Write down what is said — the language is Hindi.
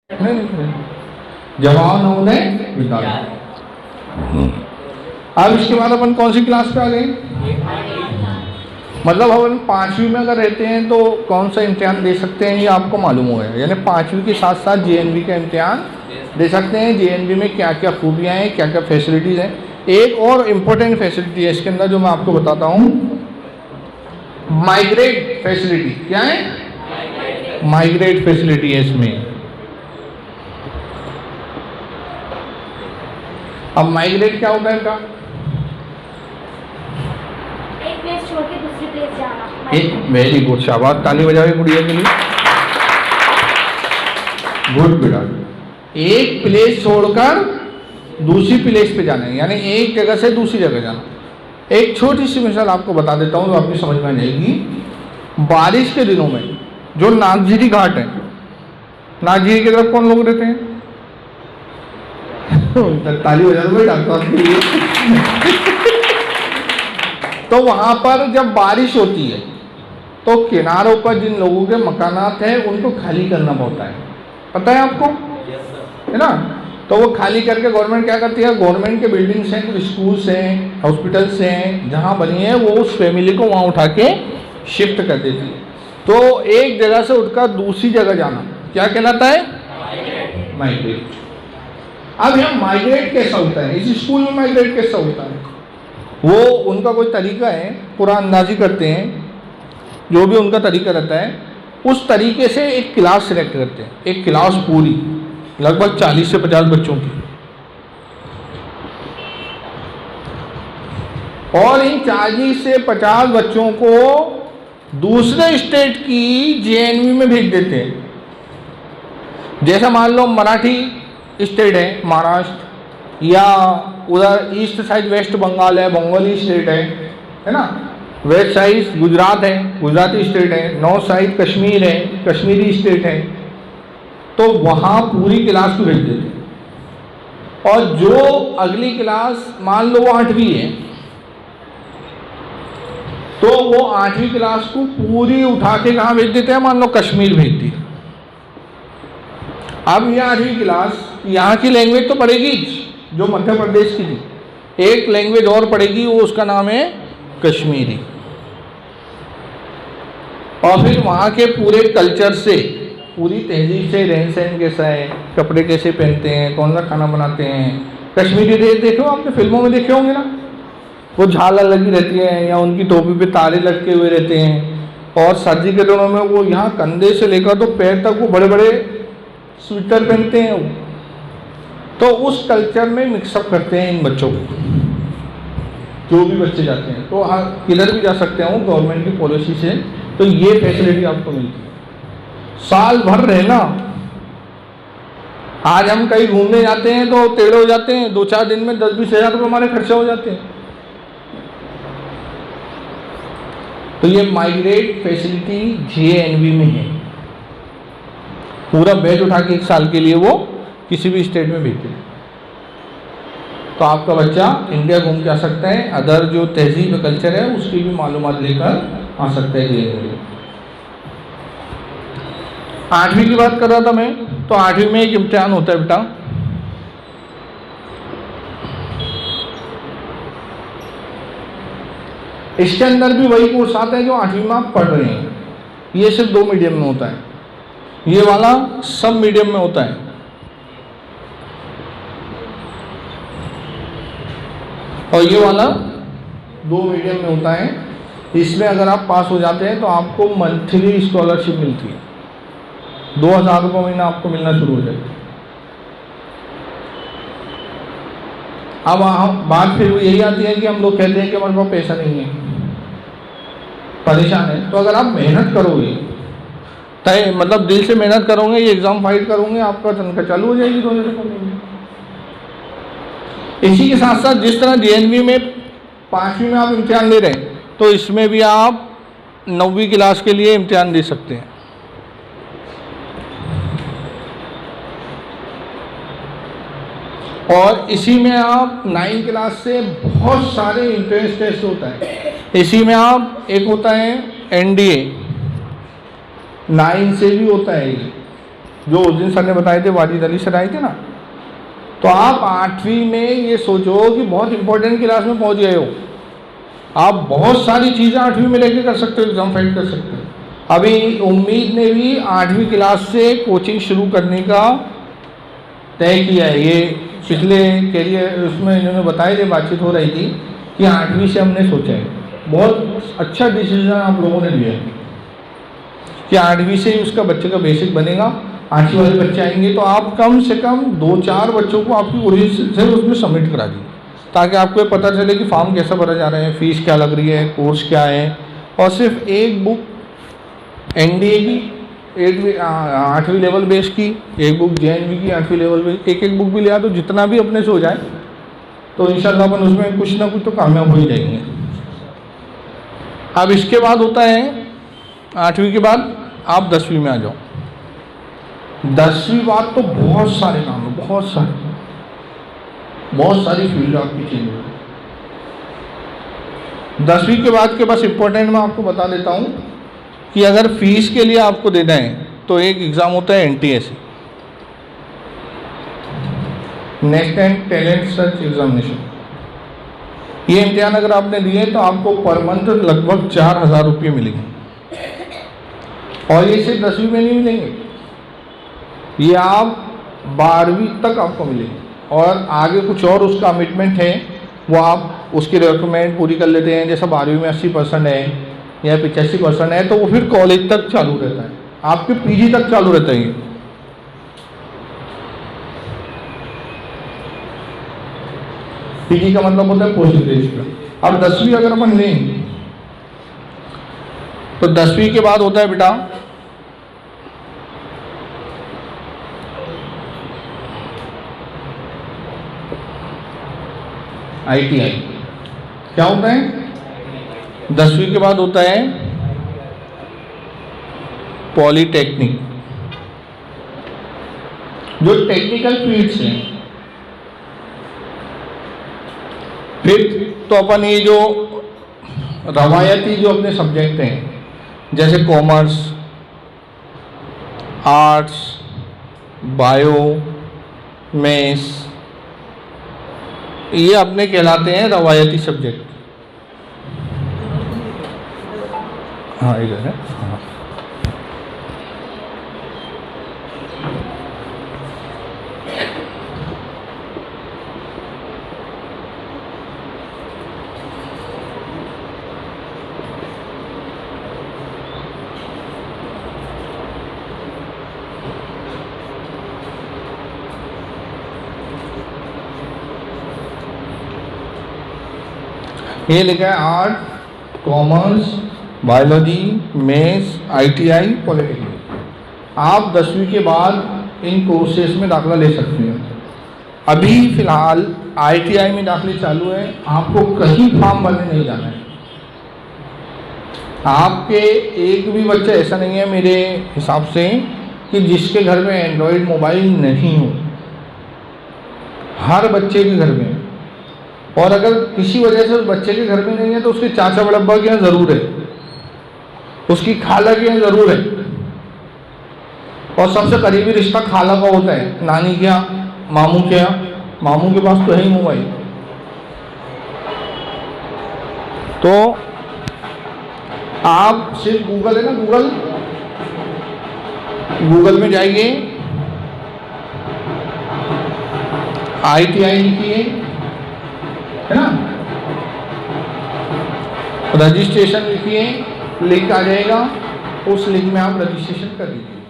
नहीं, जवान होने विद्यालय। अब इसके बाद अपन कौन सी क्लास पे आ गए? मतलब अपन 5वीं में अगर रहते हैं तो कौन सा इम्तिहान दे सकते हैं ये आपको मालूम हो गया, यानी 5वीं के साथ साथ जेएनवी का इम्तिहान दे सकते हैं। जेएनवी में क्या क्या खूबियाँ हैं, क्या क्या फैसिलिटीज़ हैं। एक और इम्पोर्टेंट फैसिलिटी है इसके अंदर जो मैं आपको बताता हूँ, माइग्रेट फैसिलिटी। क्या है? माइग्रेट फैसिलिटी है इसमें। अब माइग्रेट क्या होता है इनका? एक प्लेस छोड़ के दूसरी प्लेस जाना। एक वेरी गुड, शाबाश, ताली बजाओ गुड़िया के लिए। गुड बेटा। एक प्लेस छोड़कर दूसरी प्लेस पे जाना है, यानी एक जगह से दूसरी जगह जाना। एक छोटी सी मिसाल आपको बता देता हूँ जो आपकी समझ में आ जाएगी। बारिश के दिनों में जो नागझीरी घाट है, नागझीरी की तरफ कौन लोग रहते हैं? ताली बजा दो भाई डॉक्टर साहब के लिए। तो वहां पर जब बारिश होती है तो किनारों पर जिन लोगों के मकानात हैं उनको खाली करना पड़ता है, पता है आपको? है ना? तो वो खाली करके गवर्नमेंट क्या करती है, गवर्नमेंट के बिल्डिंग्स हैं, कुछ स्कूल्स हैं, हॉस्पिटल्स हैं, जहाँ बनी है वो उस फैमिली को वहाँ उठा के शिफ्ट कर देती है। तो एक जगह से उठकर दूसरी जगह जाना क्या कहलाता है? माइग्रेट। अब यहाँ माइग्रेट कैसा होता है, इस स्कूल में माइग्रेट कैसा होता है? वो उनका कोई तरीका है, पूरा अंदाजी करते हैं, जो भी उनका तरीका रहता है उस तरीके से एक क्लास सेलेक्ट करते हैं। एक क्लास पूरी लगभग 40 से 50 बच्चों की, और इन 40 से 50 बच्चों को दूसरे स्टेट की जेएनवी में भेज देते हैं। जैसा मान लो मराठी स्टेट है महाराष्ट्र, या उधर ईस्ट साइड वेस्ट बंगाल है, बंगाली स्टेट है ना, वेस्ट साइड गुजरात है, गुजराती स्टेट है, नॉर्थ साइड कश्मीर है, कश्मीरी स्टेट है। तो वहाँ पूरी क्लास को भेज देते हैं। और जो अगली क्लास मान लो वो 8वीं है, तो वो 8वीं क्लास को पूरी उठा के कहाँ भेज देते हैं? मान लो कश्मीर भेज दी। अब ये 8वीं क्लास यहाँ की लैंग्वेज तो पढ़ेगी जो मध्य प्रदेश की थी, एक लैंग्वेज और पढ़ेगी, वो उसका नाम है कश्मीरी। और फिर वहाँ के पूरे कल्चर से, पूरी तहजीब से, रहन सहन कैसा है, कपड़े कैसे पहनते हैं, कौन सा खाना बनाते हैं। कश्मीरी ड्रेस देखो, आपने फिल्मों में देखे होंगे ना, वो झालर लगी रहती है या उनकी टोपी पे तारे लटके हुए रहते हैं। और सर्दी के दिनों में वो यहाँ कंधे से लेकर तो पैर तक वो बड़े बड़े स्वेटर पहनते हैं। तो उस कल्चर में मिक्सअप करते हैं इन बच्चों को, जो भी बच्चे जाते हैं। तो हाँ, किधर भी जा सकते हो गवर्नमेंट की पॉलिसी से, तो ये फैसिलिटी आपको मिलती है। साल भर रहना, आज हम कहीं घूमने जाते हैं तो टेढ़े हो जाते हैं, 2-4 दिन में 10-20 हज़ार रुपये हमारे खर्चा हो जाते हैं। तो ये माइग्रेट फैसिलिटी जेएनवी में है। पूरा बैच उठा के 1 साल के लिए वो किसी भी स्टेट में भेजते हैं। तो आपका बच्चा इंडिया घूम के आ सकता है, अदर जो तहजीब कल्चर है उसकी भी मालूमात लेकर आ सकता है जेएनवी। 8वीं की बात कर रहा था मैं, तो 8वीं में एक इम्तिहान होता है बेटा, इसके अंदर भी वही कोर्स आता है जो 8वीं में आप पढ़ रहे हैं। ये सिर्फ 2 मीडियम में होता है, ये वाला सब मीडियम में होता है। और ये वाला 2 मीडियम में होता है। इसमें अगर आप पास हो जाते हैं तो आपको मंथली स्कॉलरशिप मिलती है, 2000 रुपये महीना आपको मिलना शुरू हो जाएगा। अब बात फिर यही आती है कि हम लोग कहते हैं कि हमारे पास पैसा नहीं है, परेशान है। तो अगर आप मेहनत करोगे, तय मतलब दिल से मेहनत करोगे, ये एग्ज़ाम फाइट करोगे, आपका तनख्वाह चालू हो जाएगी 2000 रुपये। इसी के साथ साथ जिस तरह जेएनवी में 5वीं में आप इम्तिहान दे रहे हैं, तो इसमें भी आप 9वीं क्लास के लिए इम्तिहान दे सकते हैं। और इसी में आप 9वीं क्लास से बहुत सारे एंट्रेंस टेस्ट होता है। इसी में आप एक होता है एनडीए, 9 से भी होता है ये, जो उस दिन सर ने बताए थे, वाजिद अली सर आए थे ना। तो आप 8वीं में ये सोचो कि बहुत इंपॉर्टेंट क्लास में पहुंच गए हो, आप बहुत सारी चीज़ें 8वीं में लेके कर सकते हो, एग्जाम फाइट कर सकते हो। अभी उम्मीद ने भी 8वीं क्लास से कोचिंग शुरू करने का तय किया है। ये पिछले कैरियर उसमें इन्होंने बताए थे, बातचीत हो रही थी कि 8वीं से हमने सोचा है। बहुत अच्छा डिसीजन आप लोगों ने लिया है कि 8वीं से ही उसका बच्चे का बेसिक बनेगा। 8वीं वाले बच्चे आएंगे तो आप कम से कम 2-4 बच्चों को आपकी ओरिजिन से उसमें सबमिट करा दीजिए, ताकि आपको ये पता चले कि फॉर्म कैसा भरा जा रहा है, फीस क्या लग रही है, कोर्स क्या है। और सिर्फ एक बुक एनडीए की 8वीं लेवल बेस की, एक बुक जेएनवी की 8वीं लेवल बेस, एक बुक भी लिया तो जितना भी अपने से हो जाए तो इंशाल्लाह अपन उसमें कुछ ना कुछ तो कामयाब हो ही जाएंगे। अब इसके बाद होता है 8वीं के बाद आप 10वीं में आ जाओ। 10वीं बाद तो बहुत सारे काम है, बहुत सारी फील्ड आपकी चेंज हो। 10वीं के बाद के बस इम्पोर्टेंट मैं आपको बता देता हूँ कि अगर फीस के लिए आपको देना है तो एक एग्ज़ाम होता है NTSE, national talent search examination. ये इम्तिहान अगर आपने दिए तो आपको पर मंथ लगभग 4000 रुपये मिलेंगे, और ये सिर्फ 10वीं में नहीं मिलेंगे, ये आप 12वीं तक आपको मिलेंगे। और आगे कुछ और उसका कमिटमेंट है, वो आप उसकी रिक्वायरमेंट पूरी कर लेते हैं। जैसा 12वीं में 80% है या 85% है तो वो फिर कॉलेज तक चालू रहता है, आपके PG तक चालू रहता है। ये PG का मतलब होता है पोस्ट ग्रेजुएशन। अब 10वीं अगर अपन लें तो 10वीं के बाद होता है बेटा ITI। क्या होता है? 10वीं के बाद होता है पॉलीटेक्निक, जो टेक्निकल फील्ड्स हैं। फिर तो अपन ये जो रवायती जो अपने सब्जेक्ट हैं, जैसे कॉमर्स, आर्ट्स, बायो, मैथ्स, ये अपने कहलाते हैं रवायती सब्जेक्ट। हाँ इधर है। हाँ ये लिखा है art, commerce, biology, maths, ITI, polytechnic. आप 10वीं के बाद इन कोर्सेज में दाखिला ले सकते हैं। अभी फ़िलहाल ITI में दाखिले चालू है, आपको कहीं फॉर्म भरने नहीं जाना है। आपके एक भी बच्चा ऐसा नहीं है मेरे हिसाब से कि जिसके घर में एंड्रॉयड मोबाइल नहीं हो, हर बच्चे के घर में। और अगर किसी वजह से उस बच्चे के घर में नहीं है तो उसके चाचा बड़ब्बा के यहाँ ज़रूर है, उसकी खाला के यहाँ ज़रूर है। और सबसे करीबी रिश्ता खाला का होता है, नानी के यहाँ, मामू के यहाँ। मामू के पास तो है ही मोबाइल। तो आप सिर्फ गूगल है ना, गूगल में जाइए, ITI लिखिए, है ना, रजिस्ट्रेशन लिखिए, लिंक आ जाएगा, उस लिंक में आप रजिस्ट्रेशन कर दीजिए।